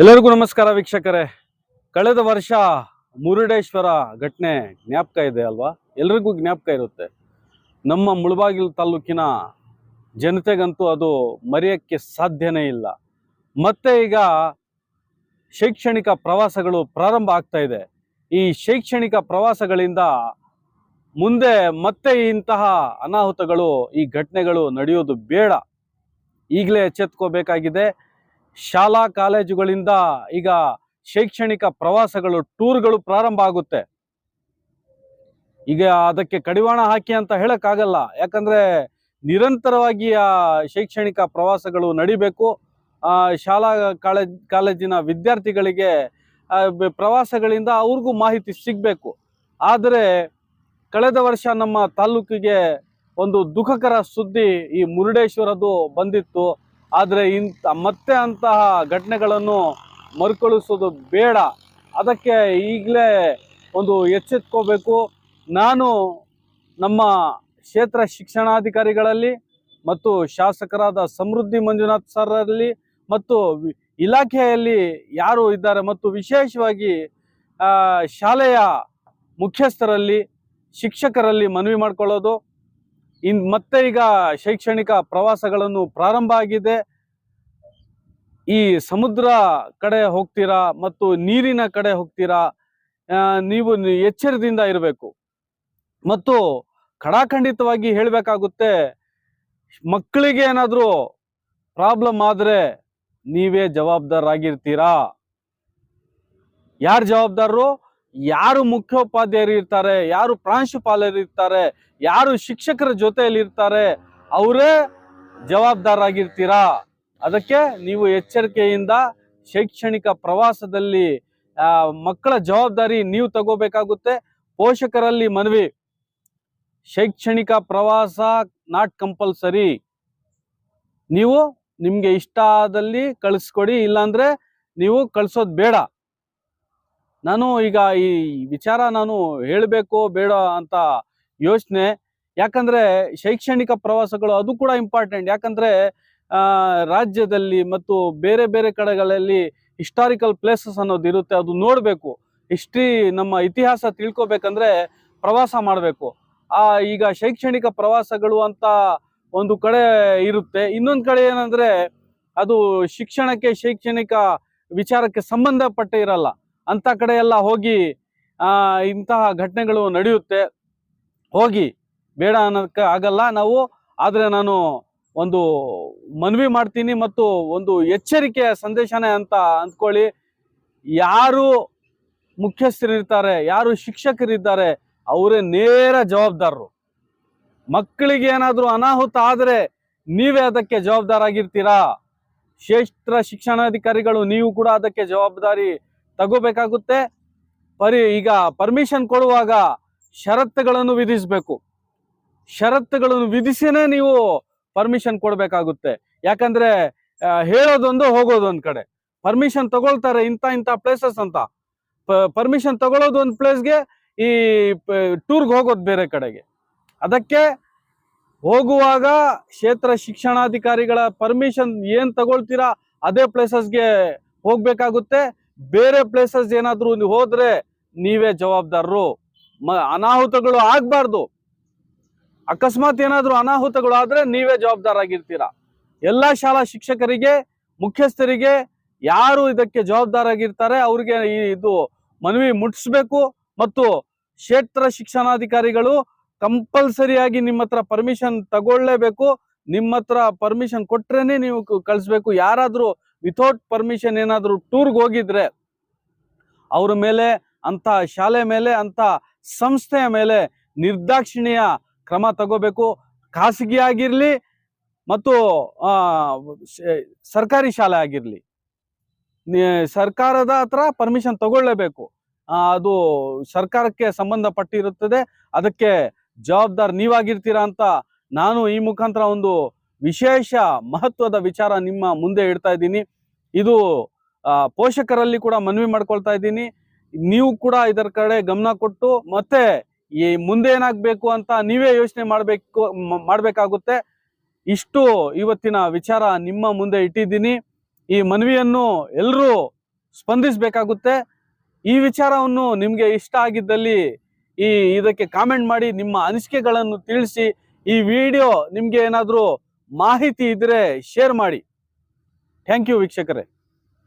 ಎಲ್ಲರಿಗೂ ನಮಸ್ಕಾರ ವೀಕ್ಷಕರೇ. ಕಳೆದ ವರ್ಷ ಮುರುಡೇಶ್ವರ ಘಟನೆ ಜ್ಞಾಪಕ ಇದೆ ಅಲ್ವಾ? ಎಲ್ರಿಗೂ ಜ್ಞಾಪಕ ಇರುತ್ತೆ. ನಮ್ಮ ಮುಳಬಾಗಿಲು ತಾಲೂಕಿನ ಜನತೆಗಂತೂ ಅದು ಮರೆಯೋಕ್ಕೆ ಸಾಧ್ಯನೇ ಇಲ್ಲ. ಮತ್ತೆ ಈಗ ಶೈಕ್ಷಣಿಕ ಪ್ರವಾಸಗಳು ಪ್ರಾರಂಭ ಆಗ್ತಾ ಇದೆ. ಈ ಶೈಕ್ಷಣಿಕ ಪ್ರವಾಸಗಳಿಂದ ಮುಂದೆ ಮತ್ತೆ ಇಂತಹ ಅನಾಹುತಗಳು, ಈ ಘಟನೆಗಳು ನಡೆಯೋದು ಬೇಡ. ಈಗಲೇ ಎಚ್ಚೆತ್ಕೋಬೇಕಾಗಿದೆ. ಶಾಲಾ ಕಾಲೇಜುಗಳಿಂದ ಈಗ ಶೈಕ್ಷಣಿಕ ಪ್ರವಾಸಗಳು, ಟೂರ್ಗಳು ಪ್ರಾರಂಭ ಆಗುತ್ತೆ. ಈಗ ಅದಕ್ಕೆ ಕಡಿವಾಣ ಹಾಕಿ ಅಂತ ಹೇಳಕ್ಕಾಗಲ್ಲ, ಯಾಕಂದ್ರೆ ನಿರಂತರವಾಗಿ ಆ ಶೈಕ್ಷಣಿಕ ಪ್ರವಾಸಗಳು ನಡಿಬೇಕು. ಶಾಲಾ ಕಾಲೇಜಿನ ವಿದ್ಯಾರ್ಥಿಗಳಿಗೆ ಪ್ರವಾಸಗಳಿಂದ ಅವ್ರಿಗೂ ಮಾಹಿತಿ ಸಿಗಬೇಕು. ಆದರೆ ಕಳೆದ ವರ್ಷ ನಮ್ಮ ತಾಲೂಕಿಗೆ ಒಂದು ದುಃಖಕರ ಸುದ್ದಿ ಈ ಮುರುಡೇಶ್ವರದ್ದು ಬಂದಿತ್ತು. ಆದರೆ ಮತ್ತೆ ಅಂತಹ ಘಟನೆಗಳನ್ನು ಮರುಕಳಿಸೋದು ಬೇಡ. ಅದಕ್ಕೆ ಈಗಲೇ ಒಂದು ಎಚ್ಚೆತ್ಕೋಬೇಕು. ನಾನು ನಮ್ಮ ಕ್ಷೇತ್ರ ಶಿಕ್ಷಣಾಧಿಕಾರಿಗಳಲ್ಲಿ ಮತ್ತು ಶಾಸಕರಾದ ಸಮೃದ್ಧಿ ಮಂಜುನಾಥ್ ಸರಲ್ಲಿ ಮತ್ತು ಇಲಾಖೆಯಲ್ಲಿ ಯಾರು ಇದ್ದಾರೆ ಮತ್ತು ವಿಶೇಷವಾಗಿ ಶಾಲೆಯ ಮುಖ್ಯಸ್ಥರಲ್ಲಿ, ಶಿಕ್ಷಕರಲ್ಲಿ ಮನವಿ ಮಾಡಿಕೊಳ್ಳೋದು, ಮತ್ತೆ ಈಗ ಶೈಕ್ಷಣಿಕ ಪ್ರವಾಸಗಳನ್ನು ಪ್ರಾರಂಭ ಆಗಿದೆ. ಈ ಸಮುದ್ರ ಕಡೆ ಹೋಗ್ತೀರಾ ಮತ್ತು ನೀರಿನ ಕಡೆ ಹೋಗ್ತೀರಾ, ನೀವು ಎಚ್ಚರದಿಂದ ಇರಬೇಕು. ಮತ್ತು ಖಡಾಖಂಡಿತವಾಗಿ ಹೇಳಬೇಕಾಗುತ್ತೆ, ಮಕ್ಕಳಿಗೆ ಏನಾದರೂ ಪ್ರಾಬ್ಲಮ್ ಆದರೆ ನೀವೇ ಜವಾಬ್ದಾರರಾಗಿರ್ತೀರಾ. ಯಾರು ಜವಾಬ್ದಾರರು? ಯಾರು ಮುಖ್ಯೋಪಾಧ್ಯಾಯರು ಇರ್ತಾರೆ, ಯಾರು ಪ್ರಾಂಶುಪಾಲರು ಇರ್ತಾರೆ, ಯಾರು ಶಿಕ್ಷಕರ ಜೊತೆಯಲ್ಲಿ ಇರ್ತಾರೆ, ಅವರೇ ಜವಾಬ್ದಾರರಾಗಿರ್ತೀರಾ. ಅದಕ್ಕೆ ನೀವು ಎಚ್ಚರಿಕೆಯಿಂದ ಶೈಕ್ಷಣಿಕ ಪ್ರವಾಸದಲ್ಲಿ ಮಕ್ಕಳ ಜವಾಬ್ದಾರಿ ನೀವು ತಗೋಬೇಕಾಗುತ್ತೆ. ಪೋಷಕರಲ್ಲಿ ಮನವಿ, ಶೈಕ್ಷಣಿಕ ಪ್ರವಾಸ ನಾಟ್ ಕಂಪಲ್ಸರಿ. ನೀವು ನಿಮ್ಗೆ ಇಷ್ಟ ಆದಲ್ಲಿ ಕಳಿಸ್ಕೊಡಿ, ಇಲ್ಲಾಂದ್ರೆ ನೀವು ಕಳ್ಸೋದು ಬೇಡ. ನಾನು ಈಗ ಈ ವಿಚಾರ ನಾನು ಹೇಳಬೇಕು ಬೇಡ ಅಂತ ಯೋಚನೆ. ಯಾಕಂದ್ರೆ ಶೈಕ್ಷಣಿಕ ಪ್ರವಾಸಗಳು ಅದು ಕೂಡ ಇಂಪಾರ್ಟೆಂಟ್. ಯಾಕಂದ್ರೆ ರಾಜ್ಯದಲ್ಲಿ ಮತ್ತು ಬೇರೆ ಬೇರೆ ಕಡೆಗಳಲ್ಲಿ ಹಿಸ್ಟಾರಿಕಲ್ ಪ್ಲೇಸಸ್ ಅನ್ನೋದು ಇರುತ್ತೆ, ಅದು ನೋಡಬೇಕು. ಹಿಸ್ಟ್ರಿ, ನಮ್ಮ ಇತಿಹಾಸ ತಿಳ್ಕೊಬೇಕಂದ್ರೆ ಪ್ರವಾಸ ಮಾಡಬೇಕು. ಈಗ ಶೈಕ್ಷಣಿಕ ಪ್ರವಾಸಗಳು ಅಂತ ಒಂದು ಕಡೆ ಇರುತ್ತೆ, ಇನ್ನೊಂದು ಕಡೆ ಏನಂದ್ರೆ ಅದು ಶಿಕ್ಷಣಕ್ಕೆ, ಶೈಕ್ಷಣಿಕ ವಿಚಾರಕ್ಕೆ ಸಂಬಂಧಪಟ್ಟ ಇರಲ್ಲ. ಅಂತ ಕಡೆ ಎಲ್ಲ ಹೋಗಿ ಇಂತಹ ಘಟನೆಗಳು ನಡೆಯುತ್ತೆ. ಹೋಗಿ ಬೇಡ ಅನ್ನೋದಕ್ಕೆ ಆಗಲ್ಲ ನಾವು. ಆದರೆ ನಾನು ಒಂದು ಮನವಿ ಮಾಡ್ತೀನಿ ಮತ್ತು ಒಂದು ಎಚ್ಚರಿಕೆಯ ಸಂದೇಶನೇ ಅಂತ ಅಂದ್ಕೊಳ್ಳಿ. ಯಾರು ಮುಖ್ಯಸ್ಥರಿರ್ತಾರೆ, ಯಾರು ಶಿಕ್ಷಕರಿದ್ದಾರೆ, ಅವರೇ ನೇರ ಜವಾಬ್ದಾರರು. ಮಕ್ಕಳಿಗೆ ಏನಾದರೂ ಅನಾಹುತ ಆದರೆ ನೀವೇ ಅದಕ್ಕೆ ಜವಾಬ್ದಾರಾಗಿರ್ತೀರಾ. ಕ್ಷೇತ್ರ ಶಿಕ್ಷಣಾಧಿಕಾರಿಗಳು ನೀವು ಕೂಡ ಅದಕ್ಕೆ ಜವಾಬ್ದಾರಿ ತಗೋಬೇಕಾಗುತ್ತೆ. ಈಗ ಪರ್ಮಿಷನ್ ಕೊಡುವಾಗ ಷರತ್ತುಗಳನ್ನು ವಿಧಿಸಬೇಕು. ಷರತ್ತುಗಳನ್ನು ವಿಧಿಸಿನೇ ನೀವು ಪರ್ಮಿಷನ್ ಕೊಡಬೇಕಾಗುತ್ತೆ. ಯಾಕಂದ್ರೆ ಹೇಳೋದೊಂದು ಹೋಗೋದೊಂದು ಕಡೆ. ಪರ್ಮಿಷನ್ ತಗೊಳ್ತಾರೆ ಇಂಥ ಪ್ಲೇಸಸ್ ಅಂತ, ಪರ್ಮಿಷನ್ ತಗೊಳ್ಳೋದು ಒಂದು ಪ್ಲೇಸ್ಗೆ, ಈ ಟೂರ್ಗೆ ಹೋಗೋದು ಬೇರೆ ಕಡೆಗೆ. ಅದಕ್ಕೆ ಹೋಗುವಾಗ ಕ್ಷೇತ್ರ ಶಿಕ್ಷಣಾಧಿಕಾರಿಗಳ ಪರ್ಮಿಷನ್ ಏನ್ ತಗೊಳ್ತೀರಾ ಅದೇ ಪ್ಲೇಸಸ್ಗೆ ಹೋಗ್ಬೇಕಾಗುತ್ತೆ. ಬೇರೆ ಪ್ಲೇಸಸ್ ಏನಾದ್ರು ಹೋದ್ರೆ ನೀವೇ ಜವಾಬ್ದಾರರು. ಅನಾಹುತಗಳು ಆಗ್ಬಾರ್ದು. ಅಕಸ್ಮಾತ್ ಏನಾದ್ರು ಅನಾಹುತಗಳು ಆದ್ರೆ ನೀವೇ ಜವಾಬ್ದಾರಾಗಿರ್ತೀರಾ. ಎಲ್ಲಾ ಶಾಲಾ ಶಿಕ್ಷಕರಿಗೆ, ಮುಖ್ಯಸ್ಥರಿಗೆ, ಯಾರು ಇದಕ್ಕೆ ಜವಾಬ್ದಾರಾಗಿರ್ತಾರೆ ಅವ್ರಿಗೆ ಇದು ಮನವಿ ಮುಟ್ಟಿಸ್ಬೇಕು. ಮತ್ತು ಕ್ಷೇತ್ರ ಶಿಕ್ಷಣಾಧಿಕಾರಿಗಳು ಕಂಪಲ್ಸರಿಯಾಗಿ ನಿಮ್ಮ ಹತ್ರ ಪರ್ಮಿಷನ್ ತಗೊಳ್ಳೇಬೇಕು. ನಿಮ್ಮ ಹತ್ರ ಪರ್ಮಿಷನ್ ಕೊಟ್ರೇನೆ ನೀವು ಕಳಿಸ್ಬೇಕು. ಯಾರಾದ್ರೂ ವಿಥೌಟ್ ಪರ್ಮಿಷನ್ ಏನಾದ್ರು ಟೂರ್ಗೆ ಹೋಗಿದ್ರೆ ಅವ್ರ ಮೇಲೆ, ಅಂತ ಶಾಲೆ ಮೇಲೆ, ಅಂತ ಸಂಸ್ಥೆಯ ಮೇಲೆ ನಿರ್ದಾಕ್ಷಿಣ್ಯ ಕ್ರಮ ತಗೋಬೇಕು. ಖಾಸಗಿ ಆಗಿರ್ಲಿ ಮತ್ತು ಸರ್ಕಾರಿ ಶಾಲೆ ಆಗಿರ್ಲಿ, ಸರ್ಕಾರದ ಹತ್ರ ಪರ್ಮಿಷನ್ ತಗೊಳ್ಳೇಬೇಕು. ಅದು ಸರ್ಕಾರಕ್ಕೆ ಸಂಬಂಧಪಟ್ಟಿರುತ್ತದೆ. ಅದಕ್ಕೆ ಜವಾಬ್ದಾರ್ ನೀವಾಗಿರ್ತೀರಾ ಅಂತ ನಾನು ಈ ಮುಖಾಂತರ ಒಂದು ವಿಶೇಷ ಮಹತ್ವದ ವಿಚಾರ ನಿಮ್ಮ ಮುಂದೆ ಇಡ್ತಾ ಇದ್ದೀನಿ. ಇದು ಪೋಷಕರಲ್ಲಿ ಕೂಡ ಮನವಿ ಮಾಡ್ಕೊಳ್ತಾ ಇದ್ದೀನಿ. ನೀವು ಕೂಡ ಇದರ ಕಡೆ ಗಮನ ಕೊಟ್ಟು ಮತ್ತೆ ಈ ಮುಂದೆ ಏನಾಗಬೇಕು ಅಂತ ನೀವೇ ಯೋಚನೆ ಮಾಡಬೇಕಾಗುತ್ತೆ. ಇಷ್ಟು ಇವತ್ತಿನ ವಿಚಾರ ನಿಮ್ಮ ಮುಂದೆ ಇಟ್ಟಿದ್ದೀನಿ. ಈ ಮನವಿಯನ್ನು ಎಲ್ಲರೂ ಸ್ಪಂದಿಸಬೇಕಾಗುತ್ತೆ. ಈ ವಿಚಾರವನ್ನು ನಿಮಗೆ ಇಷ್ಟ ಆಗಿದ್ದಲ್ಲಿ ಇದಕ್ಕೆ ಕಾಮೆಂಟ್ ಮಾಡಿ, ನಿಮ್ಮ ಅನಿಸಿಕೆಗಳನ್ನು ತಿಳಿಸಿ. ಈ ವಿಡಿಯೋ ನಿಮ್ಗೆ ಏನಾದರೂ ಮಾಹಿತಿ ಇದ್ರೆ ಶೇರ್ ಮಾಡಿ. ಥ್ಯಾಂಕ್ ಯು ವೀಕ್ಷಕರೇ.